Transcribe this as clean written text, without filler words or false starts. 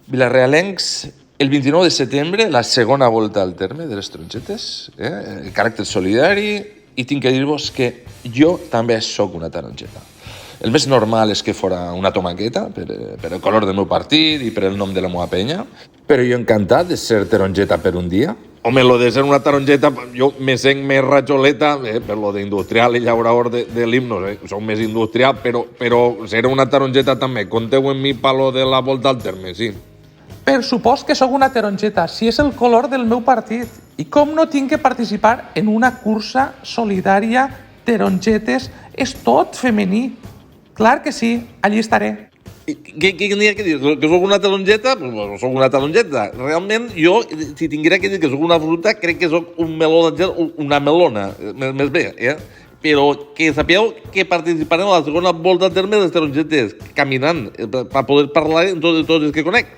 Vilarealencs, el 29 de setembre, la segona volta al terme de les tarongetes, caràcter solidari, i tinc que dir-vos que jo també sóc una tarongeta. El més normal és que fora una tomaqueta, per el color del meu partit i per el nom de la meva penya, però jo encantat de ser taronjeta per un dia. Home, lo de ser una tarongeta, jo me sent més rajoleta, per lo d'industrial i llaurador de l'himno, soc més industrial, però ser una tarongeta també. Conteu en mi palo de la volta al terme, sí. Per supost que sóc una taronjeta, si és el color del meu partit. I com no tinc que participar en una cursa solidària tarongetes? És tot femení. Clar que sí, allí estaré. Què n'hi ha que dir? Que sóc una tarongeta? Pues sóc una tarongeta. Realment, jo, si tinguera que dir que sóc una fruta, crec que sóc un meló una melona, més bé, Però que sapigueu que participarem a la segona volta al terme de les tarongetes, caminant, per poder parlar amb tots els que conec.